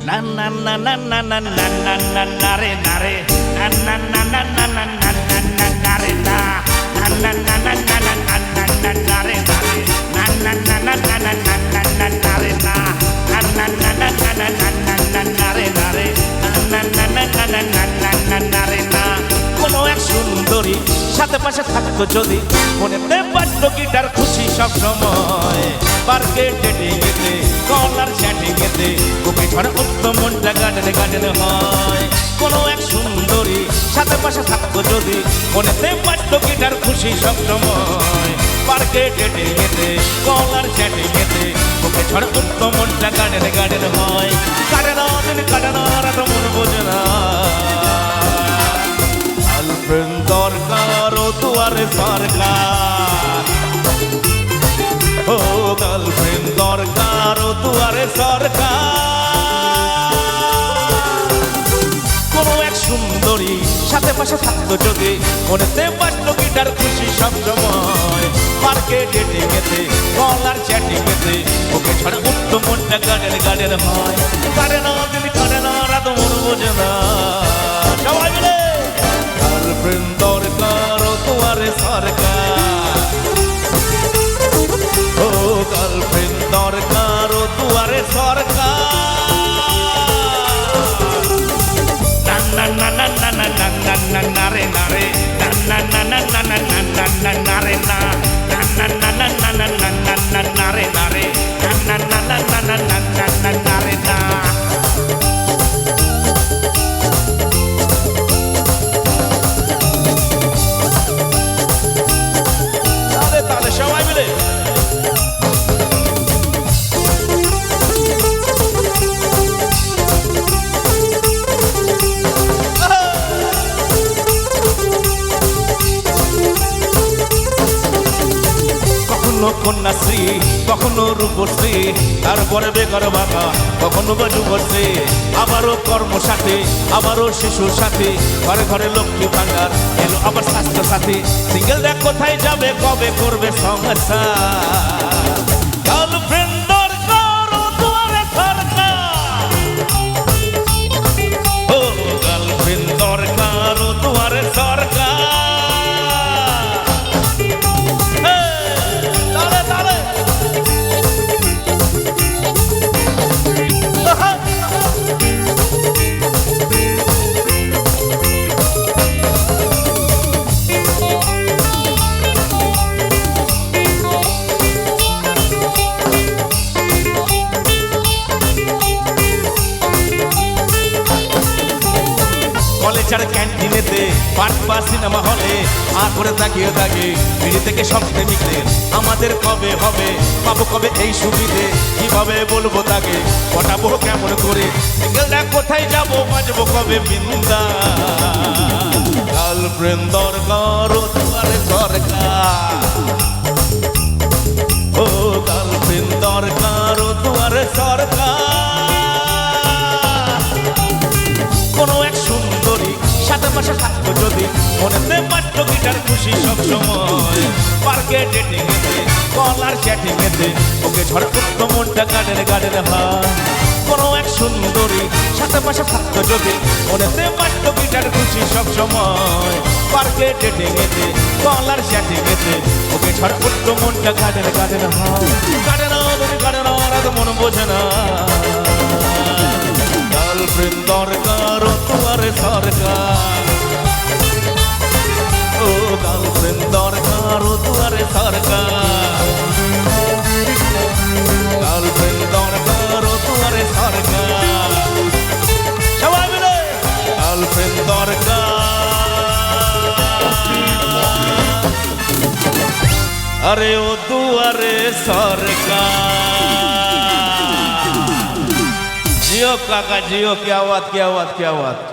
na na na na na na na na na na re na re na na na na na na na na na na re na na na na na na na na na na na re na re na na na na na na na na na na re na na na na na na na na na na re na re na na na na na na na na na re না কোনো এক সুন্দরী সাথে পাশে থাকতো যদি মনেতে বাজতো guitar খুশি সব সময় পার্কে ডেটিংয়েতে কলার চ্যাটিংয়েতে বুকে ঝড়ে উঠতো মনটা গাডেন গাডেন হয় কোনো এক সুন্দরী সাথে পাশে থাকতো যদি মনেতে বাজতো গিটার খুশি সব সময় পার্কে ডেটিংয়েতে কলার চ্যাটিংয়েতে বুকে ঝড়ে উঠতো মনটা গাডেন গাডেন হয় কাটে না দিন কাটে না রাত মন বোঝে না গার্লফ্রেন্ড দরকার ও দুয়ারে সরকার ও গার্লফ্রেন্ড দরকার ও দুয়ারে সরকার কোনো এক সুন্দরী সাথে পাশে থাকতো যদি মনেতে বাজতো গিটার খুশি সব সময় পার্কে ডেটিংয়েতে কলার চ্যাটিংয়েতে ওকে ছড়ে উঠতো মনটা গাডেন গাডেন হয় কাটে না দিন কাটে না রাত মন বোঝে না সবাই মিলে গার্লফ্রেন্ড দরকার ও দুয়ারে সরকার ও গার্লফ্রেন্ড দরকার ও দুয়ারে সরকার না না না না না না না না না রে না রে না না না না না না না না না না রে না না না না না না না না না না রে না রে না না না না না না না না না রে না তাহলে সবাই মিলে কখনো কন্যাশ্রী কখনো রূপশ্রী তারপরে বেকার ভাতা কখনো বা যুবশ্রী আবারও কর্মসাথী আবারও শিশুর সাথী ঘরে ঘরে লক্ষ্মী ভাণ্ডার এলো আবার স্বাস্থ্য সাথী সিঙ্গেল দেখ কোথায় যাবে কবে করবে সংসার গার্লফ্রেন্ড দরকার ও দুয়ারে সরকার ও গার্লফ্রেন্ড দরকার ও দুয়ারে সরকার কলেজের ক্যান্টিনেতে পার্ক বা সিনেমা হলে আর করে তাকিয়ে থাকে ভিড় থেকে সব প্রেমিকদের আমাদের কবে হবে পাবো কবে এই সুবিধে কিভাবে বলবো তাকে পটাবো কেমন করে সিঙ্গেল দেখ কোথায় যাবো বাজবো কবে বিন্দা গার্লফ্রেন্ড দরকার ও দুয়ারে সরকার ও গার্লফ্রেন্ড দরকার ও দুয়ারে সরকার কোনো এক সুন্দরী সাথে পাশে থাকতো যদি মনেতে বাজতো গিটার খুশি সব সময় পার্কে ডেটিংয়েতে কলার চ্যাটিংয়েতে ওকে ঝড় উঠতো মনটা গাডেন গাডেন হয় কোনো এক সুন্দরী সাথে পাশে থাকতো যদি মনেতে বাজতো গিটার খুশি সব সময় পার্কে ডেটিংয়েতে কলার চ্যাটিংয়েতে ওকে ঝড় উঠতো মনটা গাডেন গাডেন হয় গাডে না তুমি গাডে না রাত মন বোঝে না গার্লফ্রেন্ড দরকার ও দুয়ারে সরকার ও গার্লফ্রেন্ড দরকার ও দুয়ারে সরকার গার্লফ্রেন্ড দরকার ও দুয়ারে সরকার সবাই মিলে গার্লফ্রেন্ড দরকার আরে ও দুয়ারে সরকার जियो काका जियो क्या बात क्या बात क्या बात